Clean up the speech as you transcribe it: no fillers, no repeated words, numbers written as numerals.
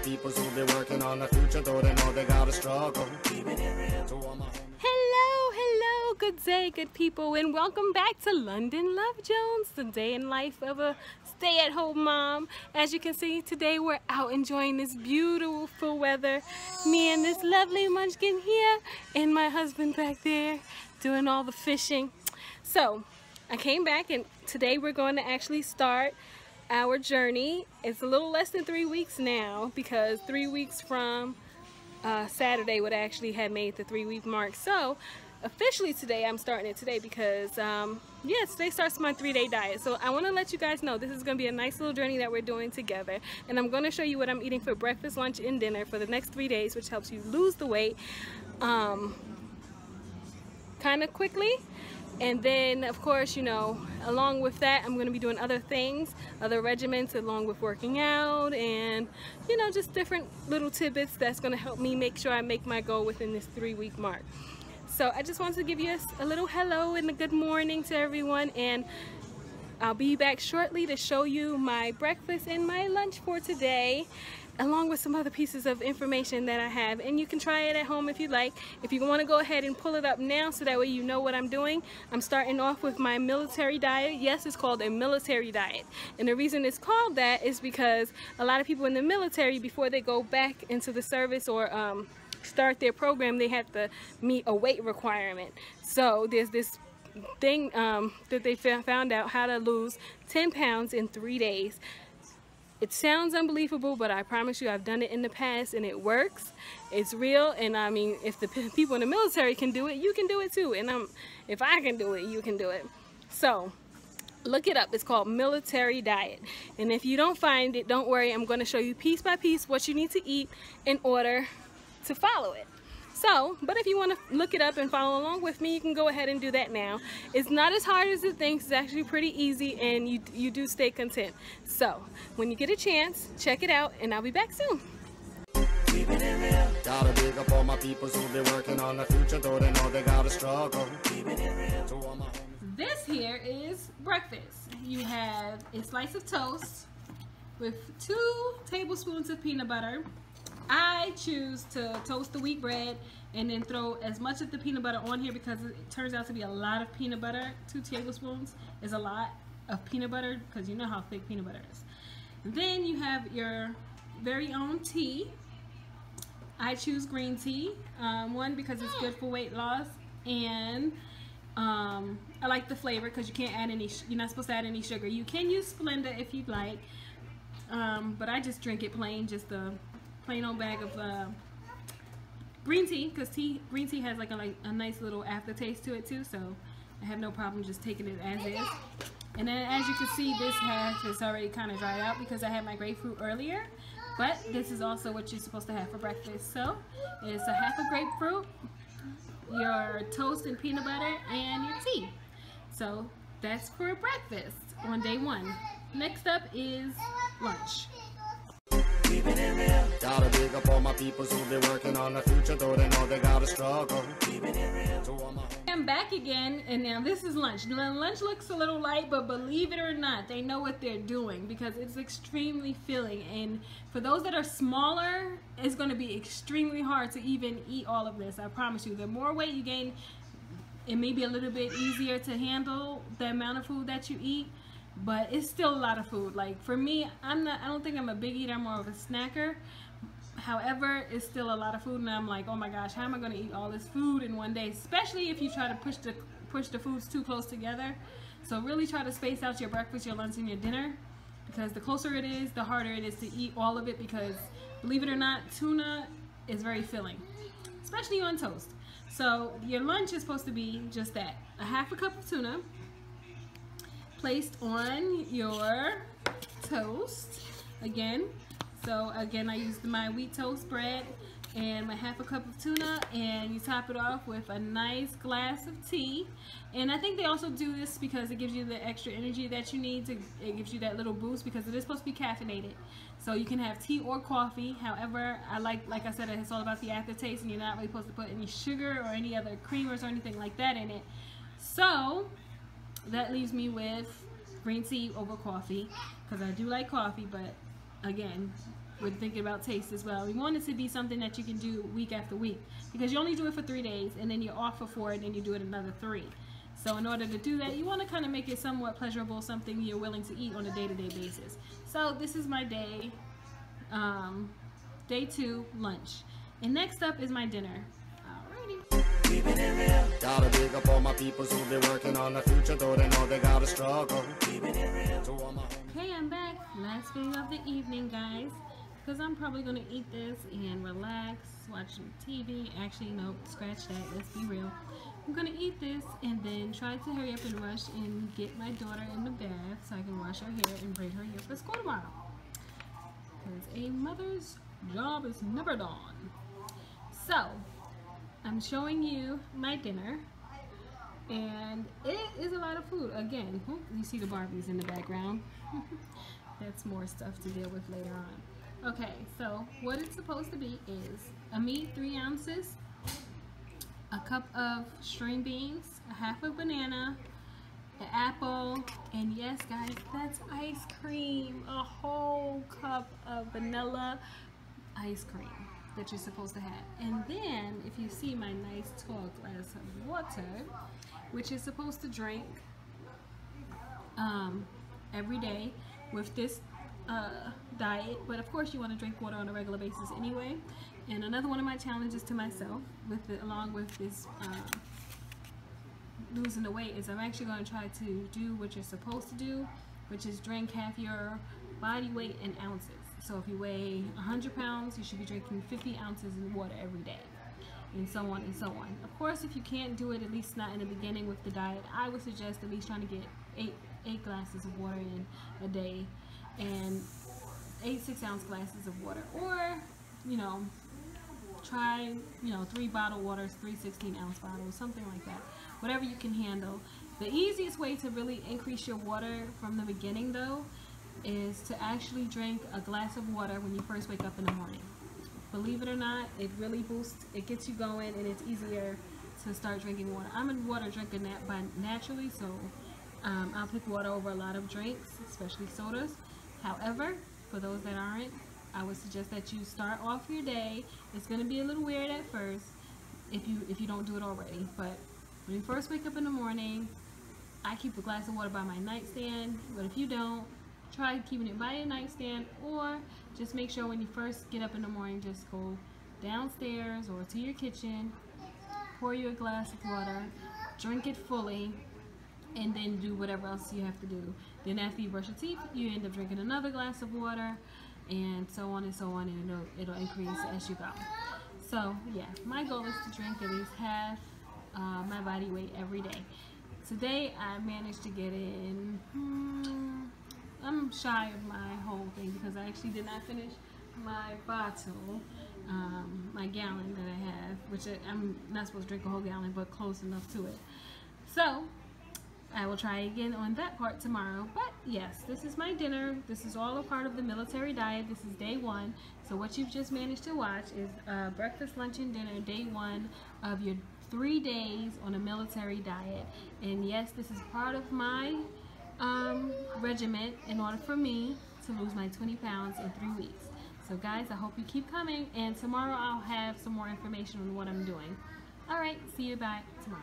peoples who be working on the future, though they know they gotta struggle. Keeping it real to all my homies. Hello, good day, good people, and welcome back to London Love Jones, the day in life of a stay-at-home mom. As you can see, today we're out enjoying this beautiful weather. Me and this lovely munchkin here, and my husband back there doing all the fishing. So, I came back, and today we're going to actually start our journey. It's a little less than 3 weeks now, because 3 weeks from Saturday would actually have made the 3-week mark. So officially today, I'm starting it today because today starts my 3-day diet. So I want to let you guys know this is going to be a nice little journey that we're doing together, and I'm going to show you what I'm eating for breakfast, lunch, and dinner for the next 3 days, which helps you lose the weight kind of quickly. And then, of course, you know, along with that, I'm going to be doing other things, other regimens, along with working out and, you know, just different little tidbits that's going to help me make sure I make my goal within this 3-week mark. So I just wanted to give you a little hello and a good morning to everyone, and I'll be back shortly to show you my breakfast and my lunch for today, along with some other pieces of information that I have, and you can try it at home if you like. If you want to go ahead and pull it up now so that way you know what I'm doing. I'm starting off with my military diet. Yes, it's called a military diet, and the reason it's called that is because a lot of people in the military, before they go back into the service or start their program, they have to meet a weight requirement. So there's this thing that they found out how to lose 10 pounds in 3 days. It sounds unbelievable, but I promise you I've done it in the past and it works. It's real, and I mean, if the people in the military can do it, you can do it too. And if I can do it, you can do it. So look it up. It's called military diet. And if you don't find it, don't worry. I'm going to show you piece by piece what you need to eat in order to follow it. So, but if you want to look it up and follow along with me, you can go ahead and do that now. It's not as hard as it thinks. It's actually pretty easy, and you do stay content. So, when you get a chance, check it out, and I'll be back soon. Keeping it real. Gotta big up all my peoples who be working on the future, though they know they gotta struggle. Keeping it real to all my homies. This here is breakfast. You have a slice of toast with 2 tablespoons of peanut butter. I choose to toast the wheat bread and then throw as much of the peanut butter on here because it turns out to be a lot of peanut butter. 2 tablespoons is a lot of peanut butter because you know how thick peanut butter is. And then you have your very own tea. I choose green tea, one because it's good for weight loss, and I like the flavor because you can't add any. You're not supposed to add any sugar. You can use Splenda if you'd like, but I just drink it plain, just the plain old bag of green tea, because green tea has like a nice little aftertaste to it too, so I have no problem just taking it as is. And then as you can see, this half is already kind of dried out because I had my grapefruit earlier, but this is also what you're supposed to have for breakfast. So it's a half a grapefruit, your toast and peanut butter, and your tea. So that's for breakfast on day 1. Next up is lunch. Keeping it real. Gotta big up all my peoples who be working on the future, though they know they gotta struggle. Keeping it real to all my homies. I'm back again, and now this is lunch. Now, lunch looks a little light, but believe it or not, they know what they're doing because it's extremely filling. And for those that are smaller, it's going to be extremely hard to even eat all of this. I promise you. The more weight you gain, it may be a little bit easier to handle the amount of food that you eat. But it's still a lot of food. Like for me, I don't think I'm a big eater, I'm more of a snacker. However, it's still a lot of food, and I'm like, oh my gosh, how am I going to eat all this food in one day? Especially if you try to push the foods too close together. So really try to space out your breakfast, your lunch, and your dinner, because the closer it is, the harder it is to eat all of it, because believe it or not, tuna is very filling, especially on toast. So your lunch is supposed to be just that, a half a cup of tuna placed on your toast again. So again, I used my wheat toast bread and my half a cup of tuna, and you top it off with a nice glass of tea. And I think they also do this because it gives you the extra energy that you need it gives you that little boost, because it is supposed to be caffeinated. So you can have tea or coffee. However, I like I said, it's all about the aftertaste, and you're not really supposed to put any sugar or any other creamers or anything like that in it. So that leaves me with green tea over coffee, because I do like coffee, but again, we're thinking about taste as well. We want it to be something that you can do week after week, because you only do it for 3 days and then you're off for 4 and then you do it another 3. So in order to do that, you want to kind of make it somewhat pleasurable, something you're willing to eat on a day-to-day basis. So this is my day 2 lunch, and next up is my dinner. Keeping it real. Gotta big up all my peoples who be working on the future, though they know they gotta struggle. Keeping it real. To all my Hey, I'm back. Last video of the evening, guys, because I'm probably gonna eat this and relax, watch some TV. Actually, no, scratch that. Let's be real. I'm gonna eat this and then try to hurry up and rush and get my daughter in the bath so I can wash her hair and braid her hair for school tomorrow. Because a mother's job is never done. So I'm showing you my dinner, and it is a lot of food. Again, you see the Barbies in the background. That's more stuff to deal with later on. Okay, so what it's supposed to be is a meat, 3 ounces, a cup of string beans, a half a banana, an apple, and yes, guys, that's ice cream. A whole cup of vanilla ice cream that you're supposed to have. And then if you see my nice tall glass of water, which is supposed to drink every day with this diet, but of course you want to drink water on a regular basis anyway. And another one of my challenges to myself along with this losing the weight is I'm actually going to try to do what you're supposed to do, which is drink half your body weight in ounces. So if you weigh 100 pounds, you should be drinking 50 ounces in water every day, and so on and so on. Of course, if you can't do it, at least not in the beginning with the diet, I would suggest at least trying to get 8 glasses of water in a day, and 8 6-ounce glasses of water, or try 3 bottled waters, 3 16-ounce bottles, something like that, whatever you can handle. The easiest way to really increase your water from the beginning, though, is to actually drink a glass of water when you first wake up in the morning. Believe it or not, it really boosts, it gets you going, and it's easier to start drinking water. I'm a water drinker naturally, so I'll pick water over a lot of drinks, especially sodas. However, for those that aren't, I would suggest that you start off your day. It's going to be a little weird at first if you don't do it already, but when you first wake up in the morning, I keep a glass of water by my nightstand. But if you don't, try keeping it by your nightstand, or just make sure when you first get up in the morning, just go downstairs or to your kitchen, pour you a glass of water, drink it fully, and then do whatever else you have to do. Then after you brush your teeth, you end up drinking another glass of water, and so on and so on, and it'll increase as you go. So yeah, my goal is to drink at least half my body weight every day. Today I managed to get in, I'm shy of my whole thing because I actually did not finish my bottle, my gallon that I have, which I'm not supposed to drink a whole gallon, but close enough to it. So I will try again on that part tomorrow. But yes, this is my dinner. This is all a part of the military diet. This is day 1. So what you've just managed to watch is breakfast, lunch, and dinner, day 1 of your 3 days on a military diet. And yes, this is part of my regiment in order for me to lose my 20 pounds in 3 weeks. So guys, I hope you keep coming, and tomorrow I'll have some more information on what I'm doing. Alright, see you back tomorrow.